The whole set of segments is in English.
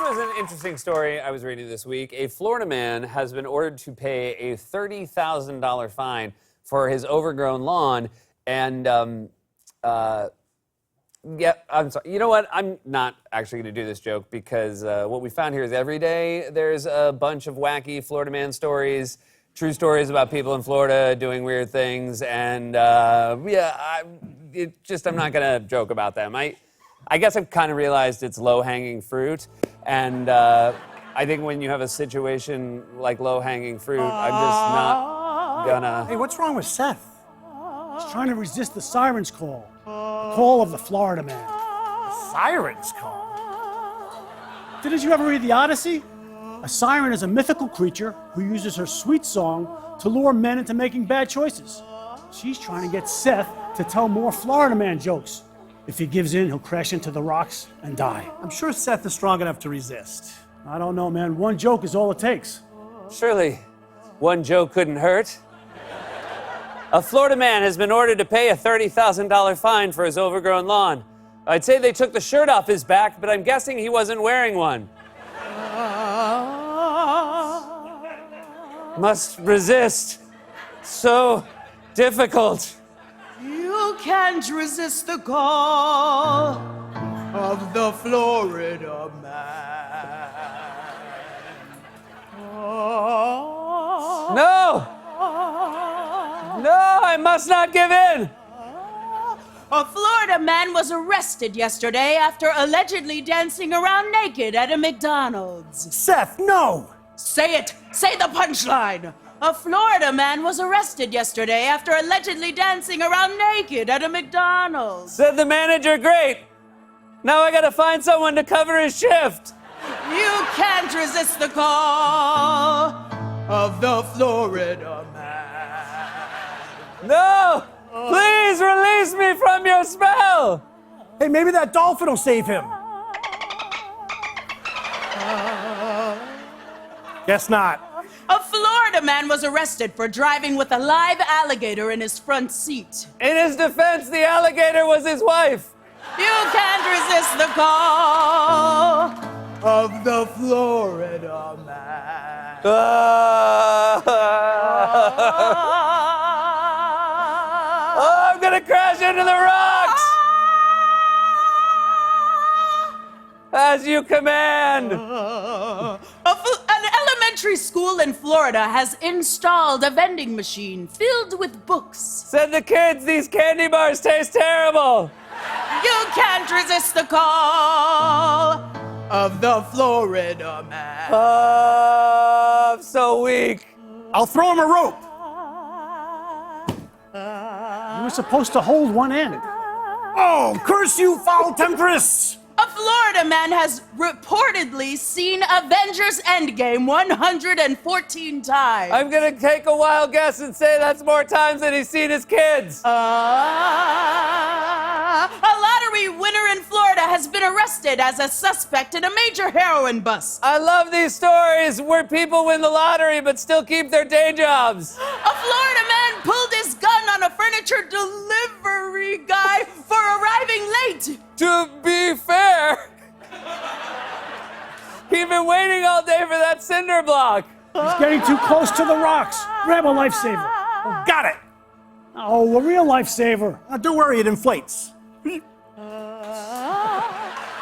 was an interesting story I was reading this week. A Florida man has been ordered to pay a $30,000 fine for his overgrown lawn. And, yeah, I'm sorry. You know what? I'm not actually going to do this joke because what we found here is every day there's a bunch of wacky Florida man stories, true stories about people in Florida doing weird things. And, yeah, I'm not going to joke about them. I guess I've kind of realized it's low-hanging fruit, and I think when you have a situation like low-hanging fruit, I'm just not gonna... Hey, what's wrong with Seth? He's trying to resist the siren's call. The call of the Florida man. The siren's call? Didn't you ever read the Odyssey? A siren is a mythical creature who uses her sweet song to lure men into making bad choices. She's trying to get Seth to tell more Florida man jokes. If he gives in, he'll crash into the rocks and die. I'm sure Seth is strong enough to resist. I don't know, man. One joke is all it takes. Surely, one joke couldn't hurt. A Florida man has been ordered to pay a $30,000 fine for his overgrown lawn. I'd say they took the shirt off his back, but I'm guessing he wasn't wearing one. Must resist. So difficult. You can't resist the call of the Florida man. No! No, I must not give in! A Florida man was arrested yesterday after allegedly dancing around naked at a McDonald's. Seth, no! Say it! Say the punchline! A Florida man was arrested yesterday after allegedly dancing around naked at a McDonald's. Said the manager, great. Now I gotta find someone to cover his shift. You can't resist the call of the Florida man. No! Please release me from your spell! Hey, maybe that dolphin will save him. Guess not. A Florida man was arrested for driving with a live alligator in his front seat. In his defense, the alligator was his wife. You can't resist the call of the Florida man. Oh, I'm gonna crash into the rocks! As you command. An elementary school in Florida has installed a vending machine filled with books. Said the kids, these candy bars taste terrible. You can't resist the call of the Florida man. Oh, I'm so weak. I'll throw him a rope. You were supposed to hold one end. Oh, curse you, foul temptress! A Florida man has reportedly seen Avengers Endgame 114 times. I'm gonna take a wild guess and say that's more times than he's seen his kids. A lottery winner in Florida has been arrested as a suspect in a major heroin bust. I love these stories where people win the lottery but still keep their day jobs. A Florida man pulled his gun on a furniture delivery guy for arriving late. To be fair, he'd been waiting all day for that cinder block. He's getting too close to the rocks. Grab a lifesaver. Oh, got it. Oh, a real lifesaver. Don't worry, it inflates.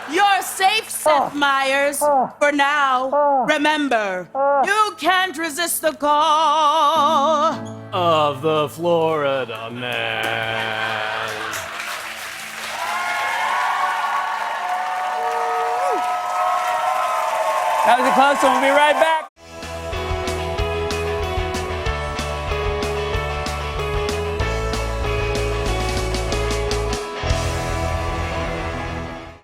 You're safe, Seth Meyers, for now. Remember, you can't resist the call Of the Florida man. That was a close one. We'll be right back.